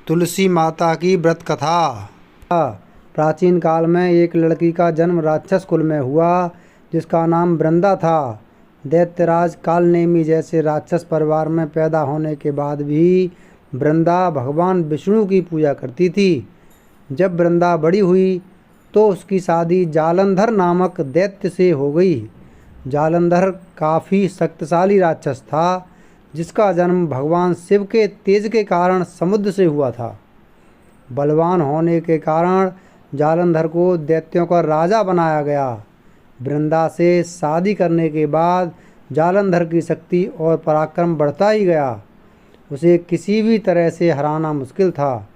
तुलसी माता की व्रत कथा। प्राचीन काल में एक लड़की का जन्म राक्षस कुल में हुआ जिसका नाम वृंदा था। दैत्यराज कालनेमी जैसे राक्षस परिवार में पैदा होने के बाद भी वृंदा भगवान विष्णु की पूजा करती थी। जब वृंदा बड़ी हुई तो उसकी शादी जालंधर नामक दैत्य से हो गई। जालंधर काफ़ी शक्तिशाली राक्षस था जिसका जन्म भगवान शिव के तेज के कारण समुद्र से हुआ था। बलवान होने के कारण जालंधर को दैत्यों का राजा बनाया गया। वृंदा से शादी करने के बाद जालंधर की शक्ति और पराक्रम बढ़ता ही गया। उसे किसी भी तरह से हराना मुश्किल था।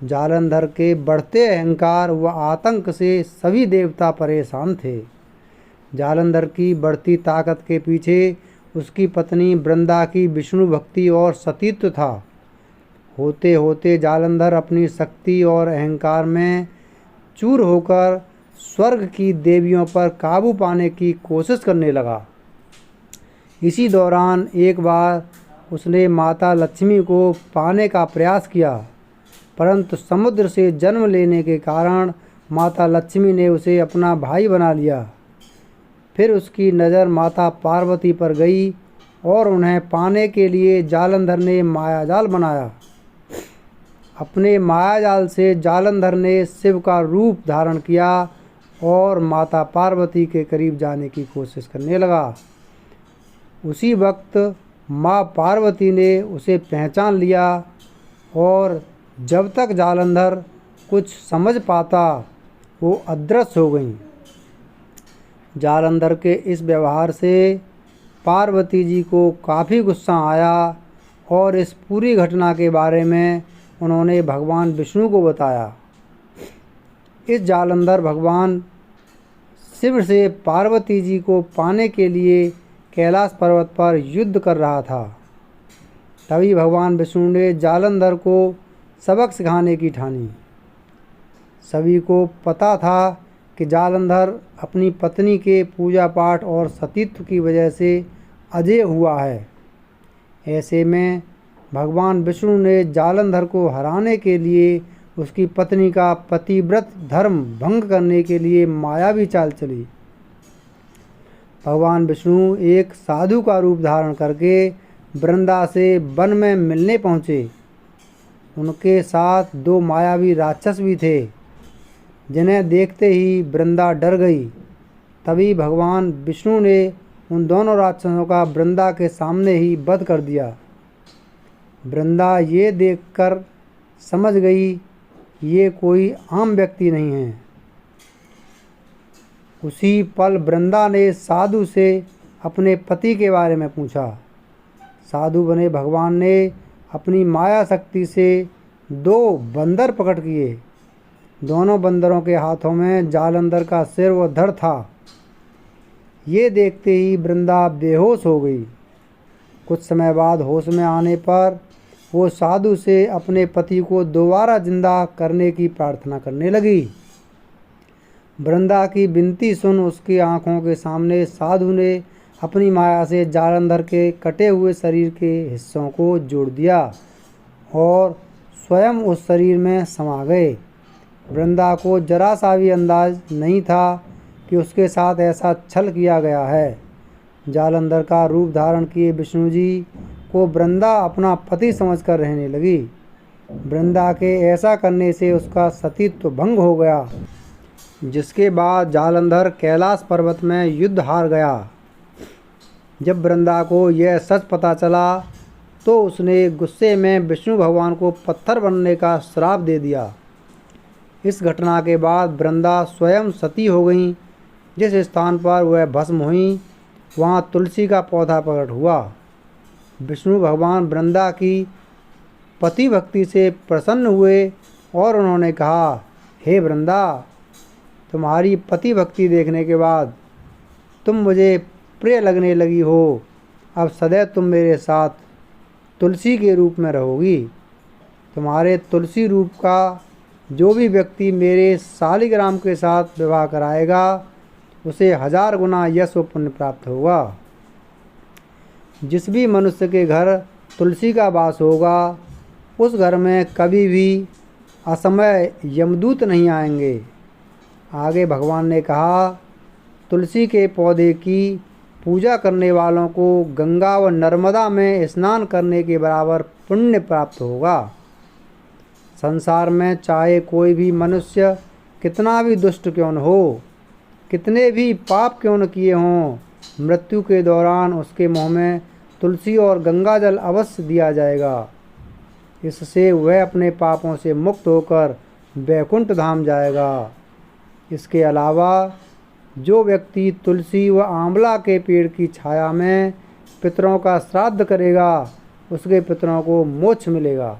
जालंधर के बढ़ते अहंकार व आतंक से सभी देवता परेशान थे। जालंधर की बढ़ती ताकत के पीछे उसकी पत्नी वृंदा की विष्णु भक्ति और सतीत्व था। होते होते जालंधर अपनी शक्ति और अहंकार में चूर होकर स्वर्ग की देवियों पर काबू पाने की कोशिश करने लगा। इसी दौरान एक बार उसने माता लक्ष्मी को पाने का प्रयास किया, परंतु समुद्र से जन्म लेने के कारण माता लक्ष्मी ने उसे अपना भाई बना लिया। फिर उसकी नज़र माता पार्वती पर गई और उन्हें पाने के लिए जालंधर ने मायाजाल बनाया। अपने मायाजाल से जालंधर ने शिव का रूप धारण किया और माता पार्वती के करीब जाने की कोशिश करने लगा। उसी वक्त माँ पार्वती ने उसे पहचान लिया और जब तक जालंधर कुछ समझ पाता वो अदृश्य हो गई। जालंधर के इस व्यवहार से पार्वती जी को काफ़ी गुस्सा आया और इस पूरी घटना के बारे में उन्होंने भगवान विष्णु को बताया। इस जालंधर भगवान शिव से पार्वती जी को पाने के लिए कैलाश पर्वत पर युद्ध कर रहा था। तभी भगवान विष्णु ने जालंधर को सबक सिखाने की ठानी। सभी को पता था कि जालंधर अपनी पत्नी के पूजा पाठ और सतीत्व की वजह से अजेय हुआ है। ऐसे में भगवान विष्णु ने जालंधर को हराने के लिए उसकी पत्नी का पतिव्रत धर्म भंग करने के लिए मायावी चाल चली। भगवान विष्णु एक साधु का रूप धारण करके वृंदा से वन में मिलने पहुँचे। उनके साथ दो मायावी राक्षस भी थे जिन्हें देखते ही वृंदा डर गई। तभी भगवान विष्णु ने उन दोनों राक्षसों का वृंदा के सामने ही वध कर दिया। वृंदा ये देखकर समझ गई ये कोई आम व्यक्ति नहीं है। उसी पल वृंदा ने साधु से अपने पति के बारे में पूछा। साधु बने भगवान ने अपनी माया शक्ति से दो बंदर प्रकट किए। दोनों बंदरों के हाथों में जालंधर का सिर व धड़ था। ये देखते ही वृंदा बेहोश हो गई। कुछ समय बाद होश में आने पर वो साधु से अपने पति को दोबारा जिंदा करने की प्रार्थना करने लगी। वृंदा की विनती सुन उसकी आंखों के सामने साधु ने अपनी माया से जालंधर के कटे हुए शरीर के हिस्सों को जोड़ दिया और स्वयं उस शरीर में समा गए। वृंदा को जरा सा भी अंदाज नहीं था कि उसके साथ ऐसा छल किया गया है। जालंधर का रूप धारण किए विष्णु जी को वृंदा अपना पति समझकर रहने लगी। वृंदा के ऐसा करने से उसका सतीत्व भंग हो गया, जिसके बाद जालंधर कैलाश पर्वत में युद्ध हार गया। जब वृंदा को यह सच पता चला तो उसने गुस्से में विष्णु भगवान को पत्थर बनने का श्राप दे दिया। इस घटना के बाद वृंदा स्वयं सती हो गई। जिस स्थान पर वह भस्म हुई वहाँ तुलसी का पौधा प्रकट हुआ। विष्णु भगवान वृंदा की पति भक्ति से प्रसन्न हुए और उन्होंने कहा, हे वृंदा, तुम्हारी पति भक्ति देखने के बाद तुम मुझे प्रिय लगने लगी हो। अब सदैव तुम मेरे साथ तुलसी के रूप में रहोगी। तुम्हारे तुलसी रूप का जो भी व्यक्ति मेरे शालिग्राम के साथ विवाह कराएगा उसे 1000 गुना यश व पुण्य प्राप्त होगा। जिस भी मनुष्य के घर तुलसी का वास होगा उस घर में कभी भी असमय यमदूत नहीं आएंगे। आगे भगवान ने कहा, तुलसी के पौधे की पूजा करने वालों को गंगा व नर्मदा में स्नान करने के बराबर पुण्य प्राप्त होगा। संसार में चाहे कोई भी मनुष्य कितना भी दुष्ट क्यों न हो, कितने भी पाप क्यों न किए हों, मृत्यु के दौरान उसके मुंह में तुलसी और गंगा जल अवश्य दिया जाएगा। इससे वह अपने पापों से मुक्त होकर वैकुंठ धाम जाएगा। इसके अलावा जो व्यक्ति तुलसी व आंवला के पेड़ की छाया में पितरों का श्राद्ध करेगा, उसके पितरों को मोक्ष मिलेगा।